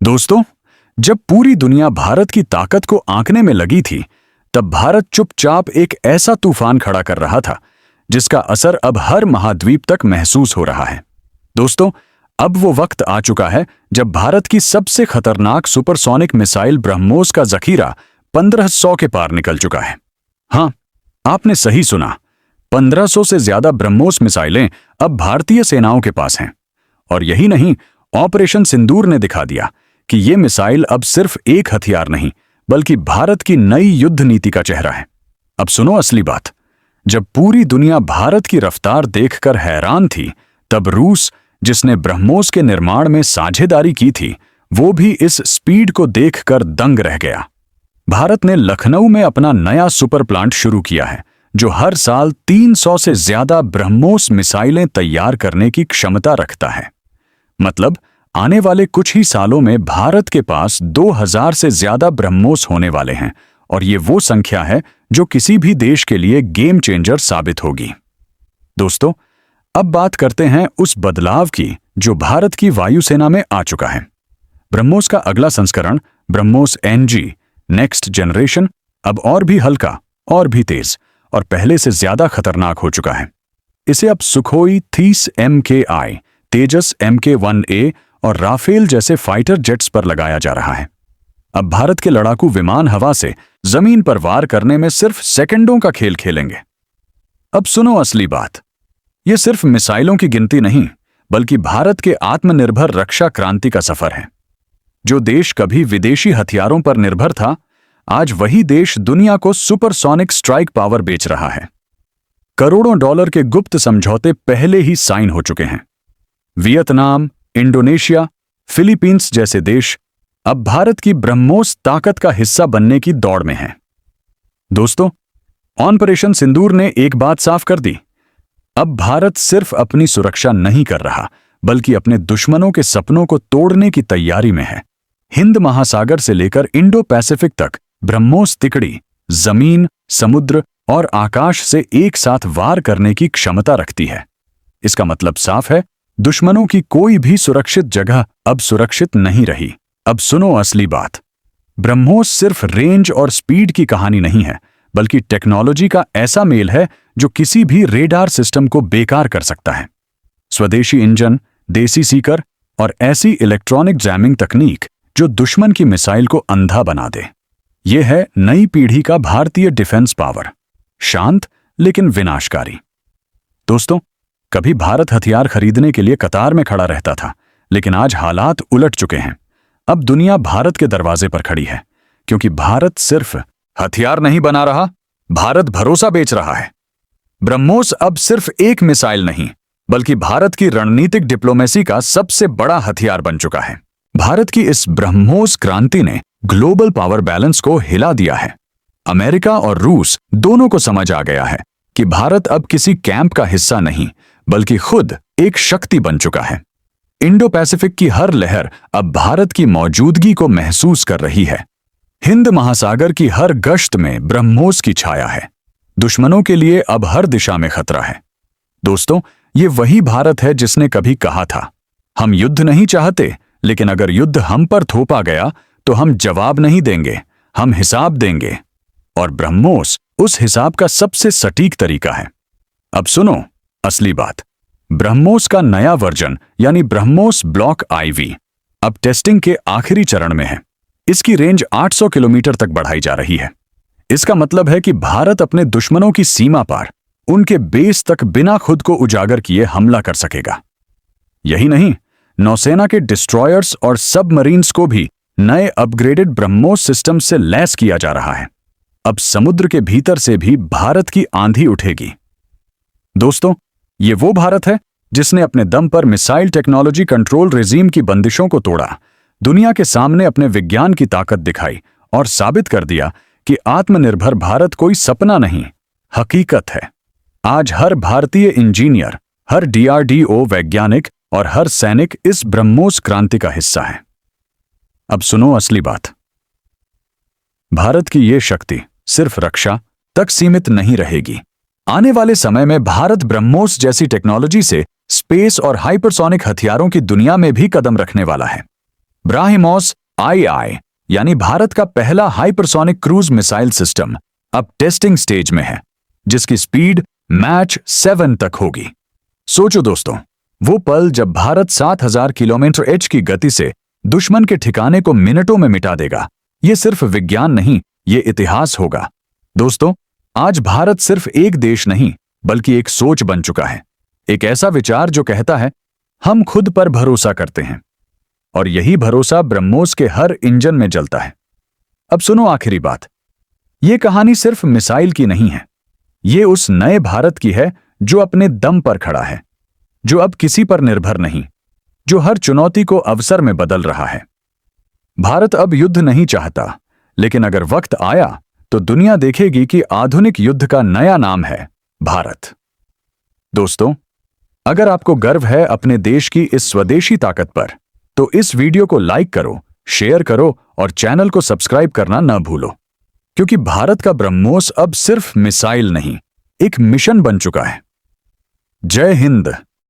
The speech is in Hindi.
दोस्तों, जब पूरी दुनिया भारत की ताकत को आंकने में लगी थी, तब भारत चुपचाप एक ऐसा तूफान खड़ा कर रहा था जिसका असर अब हर महाद्वीप तक महसूस हो रहा है। दोस्तों, अब वो वक्त आ चुका है जब भारत की सबसे खतरनाक सुपरसोनिक मिसाइल ब्रह्मोस का जखीरा 1500 के पार निकल चुका है। हाँ, आपने सही सुना, 1500 से ज्यादा ब्रह्मोस मिसाइलें अब भारतीय सेनाओं के पास हैं। और यही नहीं, ऑपरेशन सिंदूर ने दिखा दिया कि ये मिसाइल अब सिर्फ एक हथियार नहीं, बल्कि भारत की नई युद्ध नीति का चेहरा है। अब सुनो असली बात। जब पूरी दुनिया भारत की रफ्तार देखकर हैरान थी, तब रूस, जिसने ब्रह्मोस के निर्माण में साझेदारी की थी, वो भी इस स्पीड को देखकर दंग रह गया। भारत ने लखनऊ में अपना नया सुपर प्लांट शुरू किया है, जो हर साल 300 से ज्यादा ब्रह्मोस मिसाइलें तैयार करने की क्षमता रखता है। मतलब, आने वाले कुछ ही सालों में भारत के पास 2000 से ज्यादा ब्रह्मोस होने वाले हैं, और ये वो संख्या है जो किसी भी देश के लिए गेम चेंजर साबित होगी। दोस्तों, अब बात करते हैं उस बदलाव की जो भारत की वायुसेना में आ चुका है। ब्रह्मोस का अगला संस्करण, ब्रह्मोस NG नेक्स्ट जनरेशन, अब और भी हल्का, और भी तेज, और पहले से ज्यादा खतरनाक हो चुका है। इसे अब सुखोई 30 MKI, तेजस MK1A और राफेल जैसे फाइटर जेट्स पर लगाया जा रहा है। अब भारत के लड़ाकू विमान हवा से जमीन पर वार करने में सिर्फ सेकंडों का खेल खेलेंगे। अब सुनो असली बात। यह सिर्फ मिसाइलों की गिनती नहीं, बल्कि भारत के आत्मनिर्भर रक्षा क्रांति का सफर है। जो देश कभी विदेशी हथियारों पर निर्भर था, आज वही देश दुनिया को सुपरसोनिक स्ट्राइक पावर बेच रहा है। करोड़ों डॉलर के गुप्त समझौते पहले ही साइन हो चुके हैं। वियतनाम, इंडोनेशिया, फिलीपींस जैसे देश अब भारत की ब्रह्मोस ताकत का हिस्सा बनने की दौड़ में हैं। दोस्तों, ऑपरेशन सिंदूर ने एक बात साफ कर दी। अब भारत सिर्फ अपनी सुरक्षा नहीं कर रहा, बल्कि अपने दुश्मनों के सपनों को तोड़ने की तैयारी में है। हिंद महासागर से लेकर इंडो पैसिफिक तक ब्रह्मोस तिकड़ी जमीन, समुद्र और आकाश से एक साथ वार करने की क्षमता रखती है। इसका मतलब साफ है, दुश्मनों की कोई भी सुरक्षित जगह अब सुरक्षित नहीं रही। अब सुनो असली बात। ब्रह्मोस सिर्फ रेंज और स्पीड की कहानी नहीं है, बल्कि टेक्नोलॉजी का ऐसा मेल है जो किसी भी रेडार सिस्टम को बेकार कर सकता है। स्वदेशी इंजन, देसी सीकर और ऐसी इलेक्ट्रॉनिक जैमिंग तकनीक जो दुश्मन की मिसाइल को अंधा बना दे। यह है नई पीढ़ी का भारतीय डिफेंस पावर, शांत लेकिन विनाशकारी। दोस्तों, कभी भारत हथियार खरीदने के लिए कतार में खड़ा रहता था, लेकिन आज हालात उलट चुके हैं। अब दुनिया भारत के दरवाजे पर खड़ी है, क्योंकि भारत सिर्फ हथियार नहीं बना रहा, भारत भरोसा बेच रहा है। ब्रह्मोस अब सिर्फ एक मिसाइल नहीं, बल्कि भारत की रणनीतिक डिप्लोमेसी का सबसे बड़ा हथियार बन चुका है। भारत की इस ब्रह्मोस क्रांति ने ग्लोबल पावर बैलेंस को हिला दिया है। अमेरिका और रूस दोनों को समझ आ गया है कि भारत अब किसी कैंप का हिस्सा नहीं, बल्कि खुद एक शक्ति बन चुका है। इंडो पैसिफिक की हर लहर अब भारत की मौजूदगी को महसूस कर रही है। हिंद महासागर की हर गश्त में ब्रह्मोस की छाया है। दुश्मनों के लिए अब हर दिशा में खतरा है। दोस्तों, ये वही भारत है जिसने कभी कहा था, हम युद्ध नहीं चाहते, लेकिन अगर युद्ध हम पर थोपा गया तो हम जवाब नहीं देंगे, हम हिसाब देंगे। और ब्रह्मोस उस हिसाब का सबसे सटीक तरीका है। अब सुनो असली बात। ब्रह्मोस का नया वर्जन यानी ब्रह्मोस ब्लॉक IV अब टेस्टिंग के आखिरी चरण में है। इसकी रेंज 800 किलोमीटर तक बढ़ाई जा रही है। इसका मतलब है कि भारत अपने दुश्मनों की सीमा पार, उनके बेस तक बिना खुद को उजागर किए हमला कर सकेगा। यही नहीं, नौसेना के डिस्ट्रॉयर्स और सबमरीन्स को भी नए अपग्रेडेड ब्रह्मोस सिस्टम से लैस किया जा रहा है। अब समुद्र के भीतर से भी भारत की आंधी उठेगी। दोस्तों, ये वो भारत है जिसने अपने दम पर मिसाइल टेक्नोलॉजी कंट्रोल रेजीम की बंदिशों को तोड़ा, दुनिया के सामने अपने विज्ञान की ताकत दिखाई और साबित कर दिया कि आत्मनिर्भर भारत कोई सपना नहीं, हकीकत है। आज हर भारतीय इंजीनियर, हर DRDO वैज्ञानिक और हर सैनिक इस ब्रह्मोस क्रांति का हिस्सा है। अब सुनो असली बात। भारत की ये शक्ति सिर्फ रक्षा तक सीमित नहीं रहेगी। आने वाले समय में भारत ब्रह्मोस जैसी टेक्नोलॉजी से स्पेस और हाइपरसोनिक हथियारों की दुनिया में भी कदम रखने वाला है। ब्राह्मोस II यानी भारत का पहला हाइपरसोनिक क्रूज मिसाइल सिस्टम अब टेस्टिंग स्टेज में है, जिसकी स्पीड मैच 7 तक होगी। सोचो दोस्तों, वो पल जब भारत 7000 किलोमीटर एच की गति से दुश्मन के ठिकाने को मिनटों में मिटा देगा। ये सिर्फ विज्ञान नहीं, ये इतिहास होगा। दोस्तों, आज भारत सिर्फ एक देश नहीं बल्कि एक सोच बन चुका है। एक ऐसा विचार जो कहता है हम खुद पर भरोसा करते हैं, और यही भरोसा ब्रह्मोस के हर इंजन में जलता है। अब सुनो आखिरी बात, यह कहानी सिर्फ मिसाइल की नहीं है, ये उस नए भारत की है जो अपने दम पर खड़ा है, जो अब किसी पर निर्भर नहीं, जो हर चुनौती को अवसर में बदल रहा है। भारत अब युद्ध नहीं चाहता, लेकिन अगर वक्त आया तो दुनिया देखेगी कि आधुनिक युद्ध का नया नाम है भारत। दोस्तों, अगर आपको गर्व है अपने देश की इस स्वदेशी ताकत पर, तो इस वीडियो को लाइक करो, शेयर करो और चैनल को सब्सक्राइब करना न भूलो, क्योंकि भारत का ब्रह्मोस अब सिर्फ मिसाइल नहीं, एक मिशन बन चुका है। जय हिंद।